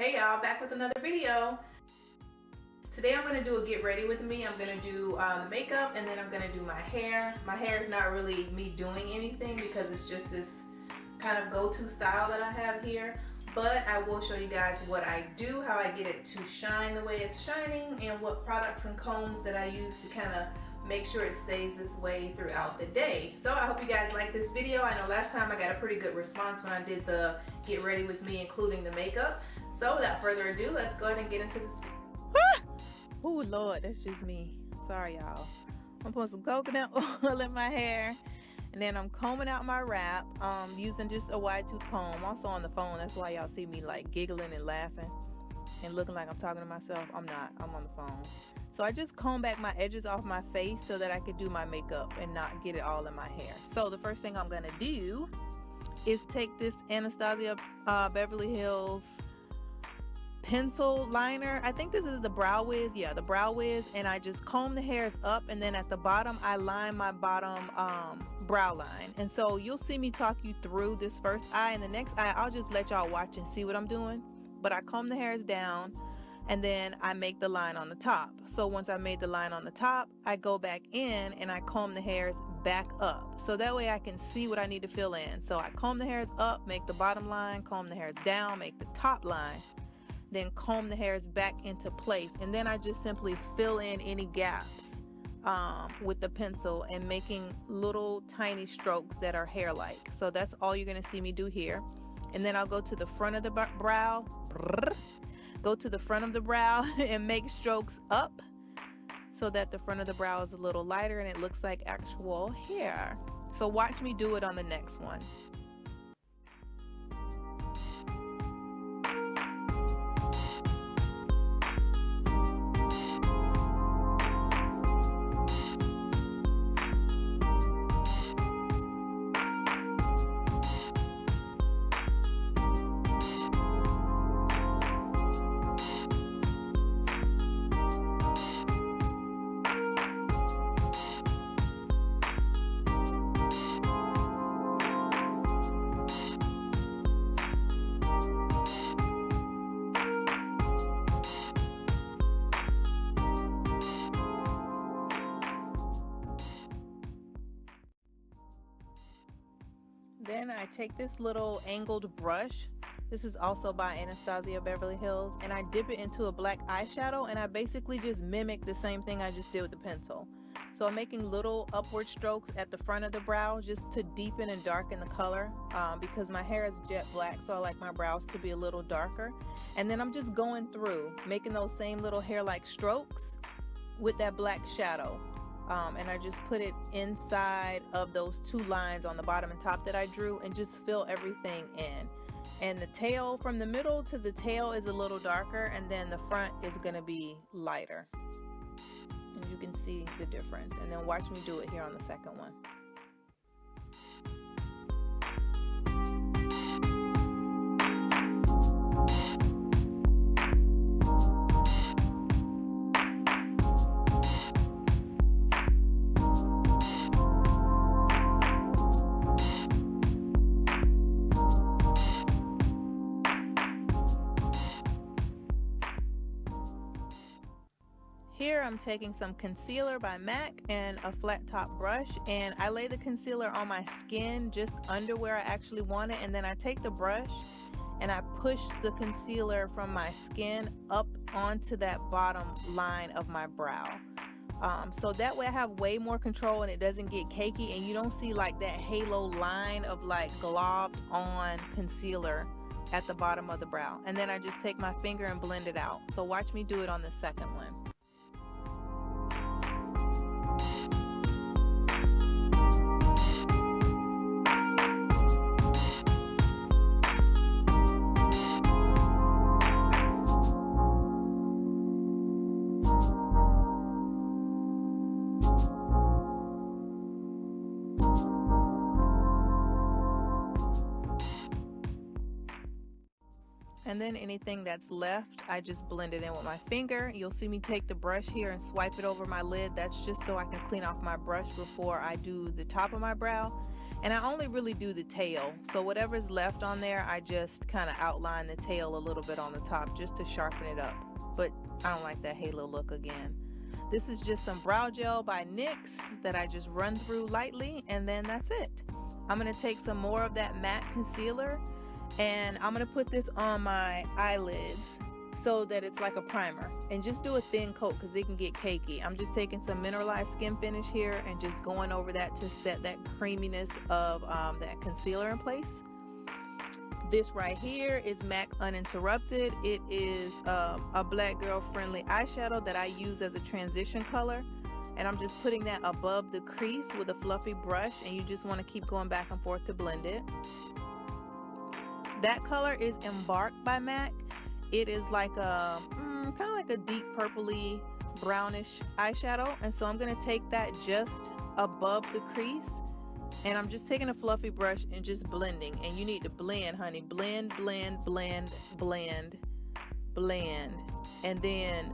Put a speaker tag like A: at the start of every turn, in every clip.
A: Hey y'all, back with another video. Today I'm going to do a get ready with me. I'm going to do the makeup and then I'm going to do my hair. My hair is not really me doing anything because it's just this kind of go-to style that I have here. But I will show you guys what I do, how I get it to shine the way it's shining, and what products and combs that I use to kind of make sure it stays this way throughout the day. So I hope you guys like this video. I know last time I got a pretty good response when I did the get ready with me, including the makeup. So without further ado, let's go ahead and get into this video. Oh Lord, that's just me. Sorry y'all. I'm putting some coconut oil in my hair, and then I'm combing out my wrap using just a wide tooth comb. I'm also on the phone, that's why y'all see me like giggling and laughing and looking like I'm talking to myself. I'm not, I'm on the phone. So I just comb back my edges off my face so that I could do my makeup and not get it all in my hair. So the first thing I'm gonna do is take this Anastasia Beverly Hills pencil liner. I think this is the Brow Wiz. Yeah, the Brow Wiz. And I just comb the hairs up, and then at the bottom I line my bottom brow line. And so you'll see me talk you through this first eye, and the next eye I'll just let y'all watch and see what I'm doing. But I comb the hairs down and then I make the line on the top. So once I made the line on the top, I go back in and I comb the hairs back up, so that way I can see what I need to fill in. So I comb the hairs up, make the bottom line, comb the hairs down, make the top line, then comb the hairs back into place, and then I just simply fill in any gaps with the pencil and making little tiny strokes that are hair-like. So that's all you're gonna see me do here. And then I'll go to the front of the brow, go to the front of the brow and make strokes up so that the front of the brow is a little lighter and it looks like actual hair. So watch me do it on the next one. Then I take this little angled brush. This is also by Anastasia Beverly Hills, and I dip it into a black eyeshadow, and I basically just mimic the same thing I just did with the pencil. So I'm making little upward strokes at the front of the brow just to deepen and darken the color because my hair is jet black, so I like my brows to be a little darker. And then I'm just going through making those same little hair-like strokes with that black shadow. And I just put it inside of those two lines on the bottom and top that I drew, and just fill everything in. And the tail, from the middle to the tail, is a little darker, and then the front is going to be lighter. And you can see the difference. And then watch me do it here on the second one. Here I'm taking some concealer by MAC and a flat top brush, and I lay the concealer on my skin just under where I actually want it, and then I take the brush and I push the concealer from my skin up onto that bottom line of my brow. So that way I have way more control and it doesn't get cakey, and you don't see like that halo line of like globbed on concealer at the bottom of the brow. And then I just take my finger and blend it out. So watch me do it on the second one. And then anything that's left, I just blend it in with my finger. You'll see me take the brush here and swipe it over my lid. That's just so I can clean off my brush before I do the top of my brow. And I only really do the tail. So whatever's left on there, I just kind of outline the tail a little bit on the top just to sharpen it up. But I don't like that halo look again. This is just some brow gel by NYX that I just run through lightly, and then that's it. I'm going to take some more of that matte concealer, and I'm going to put this on my eyelids so that it's like a primer, and just do a thin coat because it can get cakey. I'm just taking some mineralized skin finish here and just going over that to set that creaminess of that concealer in place. This right here is MAC Uninterrupted. It is a black girl friendly eyeshadow that I use as a transition color, and I'm just putting that above the crease with a fluffy brush, and you just want to keep going back and forth to blend it. That color is Embark by MAC. It is like a kind of like a deep purpley brownish eyeshadow, and so I'm going to take that just above the crease, and I'm just taking a fluffy brush and just blending. And you need to blend, honey. Blend, blend, blend, blend, blend, and then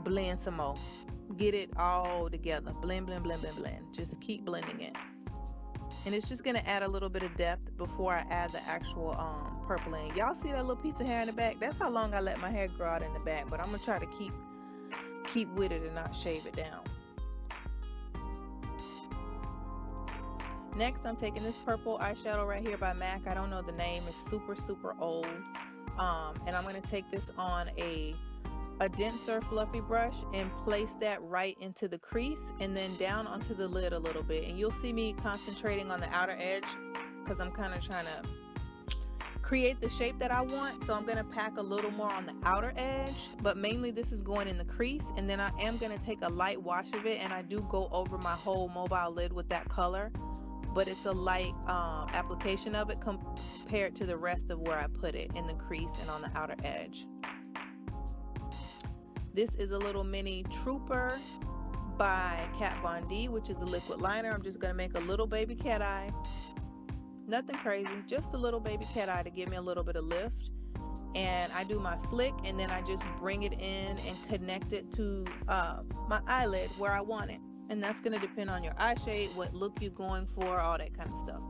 A: blend some more. Get it all together. Blend, blend, blend, blend, blend. Just keep blending it. And it's just going to add a little bit of depth before I add the actual purple in. Y'all see that little piece of hair in the back? That's how long I let my hair grow out in the back, but I'm going to try to keep with it and not shave it down. Next, I'm taking this purple eyeshadow right here by MAC. I don't know the name. It's super, super old. And I'm going to take this on a denser fluffy brush and place that right into the crease and then down onto the lid a little bit. And you'll see me concentrating on the outer edge because I'm kind of trying to create the shape that I want. So I'm going to pack a little more on the outer edge, but mainly this is going in the crease. And then I am going to take a light wash of it, and I do go over my whole mobile lid with that color, but it's a light application of it compared to the rest of where I put it in the crease and on the outer edge. This is a little mini Trooper by Kat Von D, which is a liquid liner. I'm just going to make a little baby cat eye. Nothing crazy, just a little baby cat eye to give me a little bit of lift. And I do my flick, and then I just bring it in and connect it to my eyelid where I want it. And that's going to depend on your eye shade, what look you're going for, all that kind of stuff.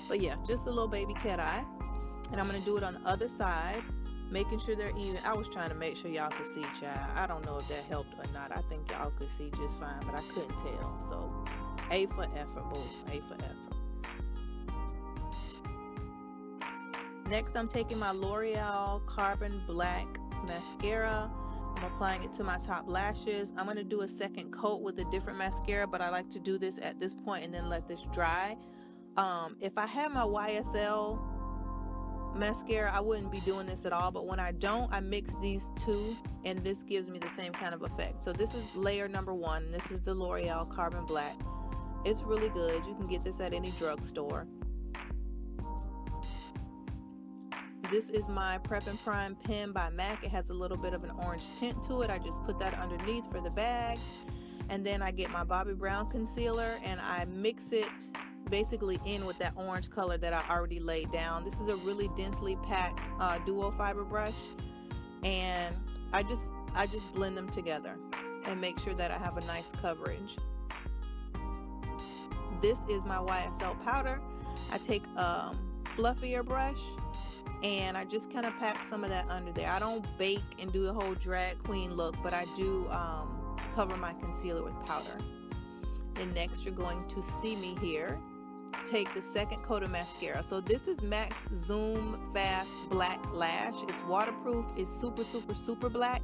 A: But yeah, just a little baby cat eye. And I'm going to do it on the other side, making sure they're even. I was trying to make sure y'all could see, child. I don't know if that helped or not. I think y'all could see just fine, but I couldn't tell. So A for effort, boo. A for effort. Next, I'm taking my L'Oreal Carbon Black Mascara. I'm applying it to my top lashes. I'm going to do a second coat with a different mascara, but I like to do this at this point and then let this dry. If I had my YSL mascara, I wouldn't be doing this at all, but when I don't, I mix these two, and this gives me the same kind of effect. So this is layer number 1. This is the L'Oreal Carbon Black. It's really good. You can get this at any drugstore. This is my Prep and Prime pen by MAC. It has a little bit of an orange tint to it. I just put that underneath for the bags, and then I get my Bobbi Brown concealer and I mix it basically in with that orange color that I already laid down. This is a really densely packed duo fiber brush, and I just blend them together and make sure that I have a nice coverage. This is my YSL powder. I take a fluffier brush and I just kind of pack some of that under there. I don't bake and do the whole drag queen look, but I do cover my concealer with powder. And next, you're going to see me here take the second coat of mascara. So this is MAC's Zoom Fast Black Lash. It's waterproof. It's super, super, super black.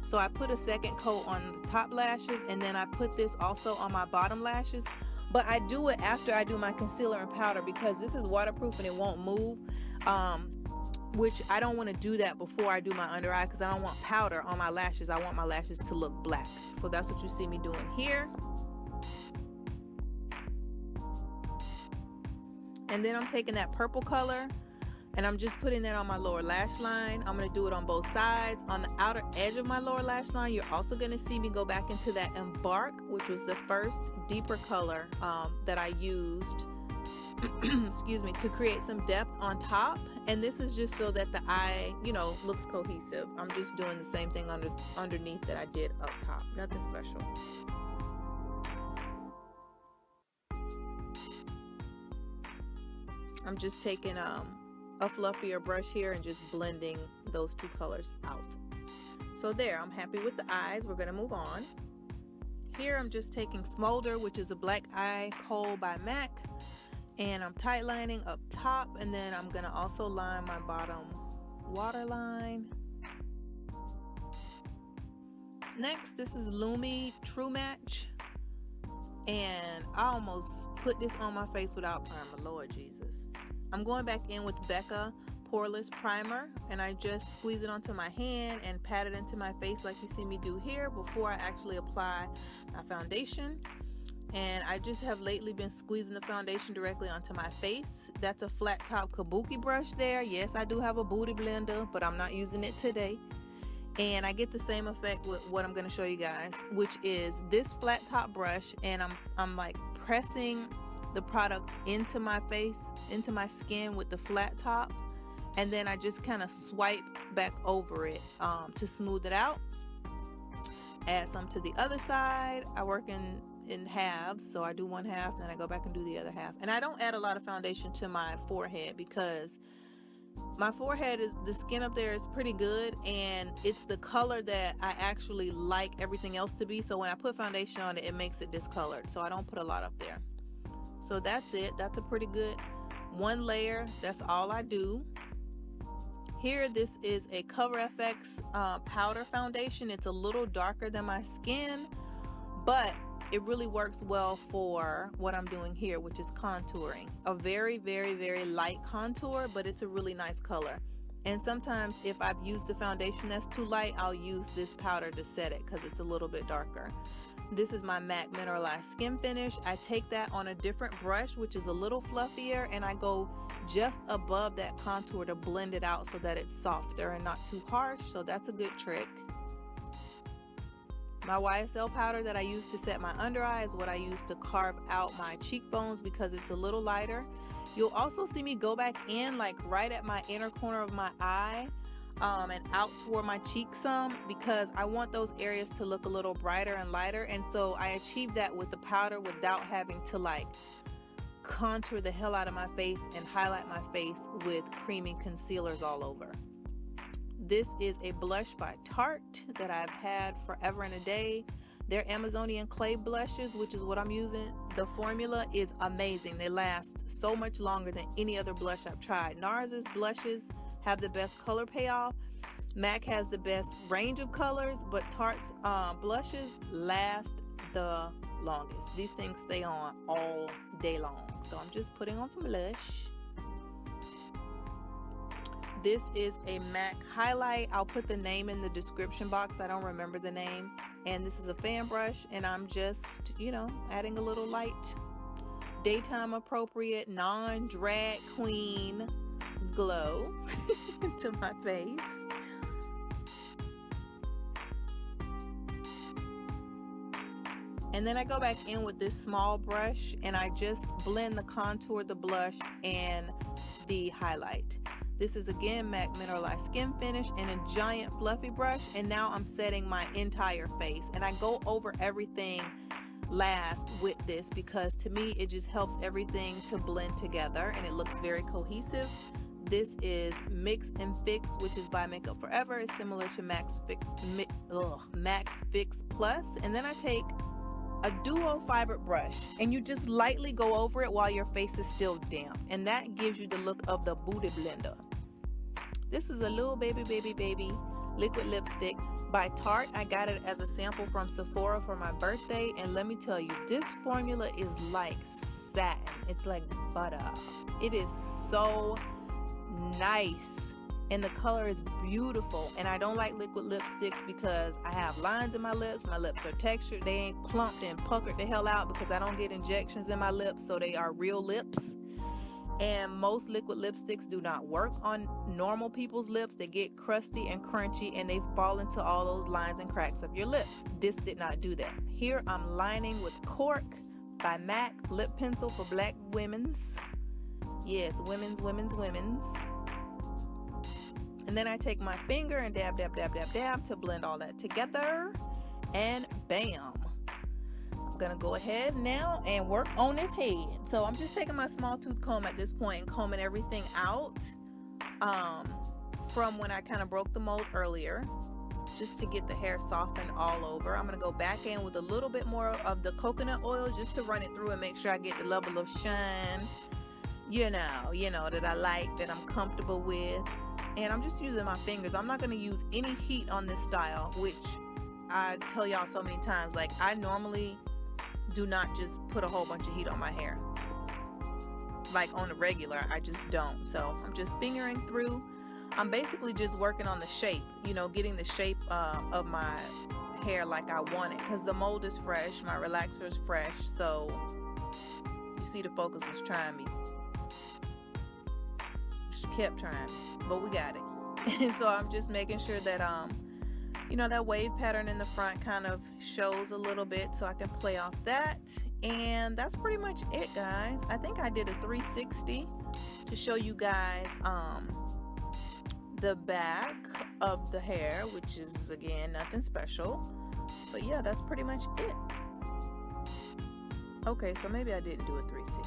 A: So I put a second coat on the top lashes, and then I put this also on my bottom lashes. But I do it after I do my concealer and powder because this is waterproof and it won't move. Which I don't want to do that before I do my under eye because I don't want powder on my lashes. I want my lashes to look black. So that's what you see me doing here. And then I'm taking that purple color and I'm just putting that on my lower lash line. I'm going to do it on both sides. On the outer edge of my lower lash line, you're also going to see me go back into that Embark, which was the first deeper color that I used excuse me, to create some depth on top. And this is just so that the eye, you know, looks cohesive. I'm just doing the same thing underneath that I did up top. Nothing special. I'm just taking a fluffier brush here and just blending those two colors out. So there, I'm happy with the eyes. We're gonna move on. Here I'm just taking Smolder, which is a black eye kohl by MAC, and I'm tight lining up top, and then I'm gonna also line my bottom waterline. Next, this is Lumi True Match, and I almost put this on my face without primer, Lord Jesus. I'm going back in with Becca Poreless Primer, and I just squeeze it onto my hand and pat it into my face like you see me do here before I actually apply my foundation. And I just have lately been squeezing the foundation directly onto my face. That's a flat top kabuki brush there. Yes, I do have a booty blender, but I'm not using it today. And I get the same effect with what I'm going to show you guys, which is this flat top brush, and I'm like pressing the product into my face, into my skin with the flat top, and then I just kind of swipe back over it to smooth it out. Add some to the other side. I work in halves, so I do one half, then I go back and do the other half. And I don't add a lot of foundation to my forehead because my forehead is, the skin up there is pretty good, and it's the color that I actually like everything else to be. So when I put foundation on it, it makes it discolored. So I don't put a lot up there. So that's it. That's a pretty good one layer. That's all I do. Here, this is a Cover FX powder foundation. It's a little darker than my skin, but it really works well for what I'm doing here, which is contouring. A very, very, very light contour, but it's a really nice color. And sometimes if I've used a foundation that's too light, I'll use this powder to set it because it's a little bit darker. This is my MAC Mineralized Skin Finish. I take that on a different brush, which is a little fluffier, and I go just above that contour to blend it out so that it's softer and not too harsh. So that's a good trick. My YSL powder that I use to set my under eye is what I use to carve out my cheekbones because it's a little lighter. You'll also see me go back in like right at my inner corner of my eye and out toward my cheek some, because I want those areas to look a little brighter and lighter. And so I achieve that with the powder without having to like contour the hell out of my face and highlight my face with creamy concealers all over. This is a blush by Tarte that I've had forever and a day. Their Amazonian clay blushes, which is what I'm using. The formula is amazing. They last so much longer than any other blush I've tried. NARS's blushes have the best color payoff. MAC has the best range of colors, but Tarte's blushes last the longest. These things stay on all day long. So I'm just putting on some blush. This is a MAC highlight. I'll put the name in the description box. I don't remember the name. And this is a fan brush, and I'm just, you know, adding a little light, daytime appropriate, non-drag queen glow to my face. And then I go back in with this small brush and I just blend the contour, the blush, and the highlight. This is again MAC Mineralized Skin Finish in a giant fluffy brush, and now I'm setting my entire face, and I go over everything last with this because to me it just helps everything to blend together and it looks very cohesive. This is Mix and Fix, which is by Makeup Forever. It's similar to Max Fix Plus. And then I take a duo fiber brush and you just lightly go over it while your face is still damp, and that gives you the look of the booty blender. This is a little baby liquid lipstick by Tarte. I got it as a sample from Sephora for my birthday, and let me tell you, this formula is like satin. It's like butter. It is so nice, and the color is beautiful. And I don't like liquid lipsticks because I have lines in my lips are textured, they ain't plumped and puckered the hell out because I don't get injections in my lips, so they are real lips. And most liquid lipsticks do not work on normal people's lips. They get crusty and crunchy and they fall into all those lines and cracks of your lips. This did not do that. Here I'm lining with Cork by MAC lip pencil for black women's. Yes, women's. And then I take my finger and dab, dab, dab, dab, dab to blend all that together. And bam. I'm gonna go ahead now and work on this head. So I'm just taking my small tooth comb at this point and combing everything out from when I kind of broke the mold earlier, just to get the hair softened all over. I'm gonna go back in with a little bit more of the coconut oil just to run it through and make sure I get the level of shine, you know, that I like, that I'm comfortable with. And I'm just using my fingers. I'm not gonna use any heat on this style, which I tell y'all so many times, like I normally do not just put a whole bunch of heat on my hair. Like on the regular, I just don't. So I'm just fingering through. I'm basically just working on the shape, you know, getting the shape of my hair like I want it, because the mold is fresh, my relaxer is fresh. So you see the focus was trying me. She kept trying me, but we got it. And so I'm just making sure that you know, that wave pattern in the front kind of shows a little bit, so I can play off that. And that's pretty much it, guys. I think I did a 360 to show you guys the back of the hair, which is again nothing special, but yeah, that's pretty much it. Okay, so maybe I didn't do a 360.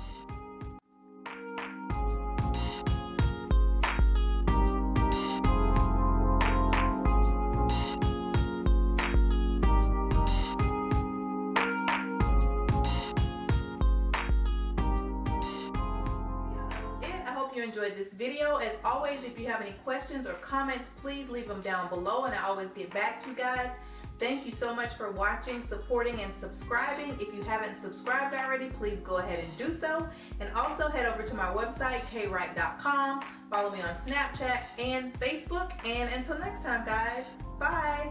A: You enjoyed this video. As always, if you have any questions or comments, please leave them down below and I always get back to you guys. Thank you so much for watching, supporting, and subscribing. If you haven't subscribed already, please go ahead and do so. And also head over to my website, kaywright.com. Follow me on Snapchat and Facebook. And until next time, guys, bye.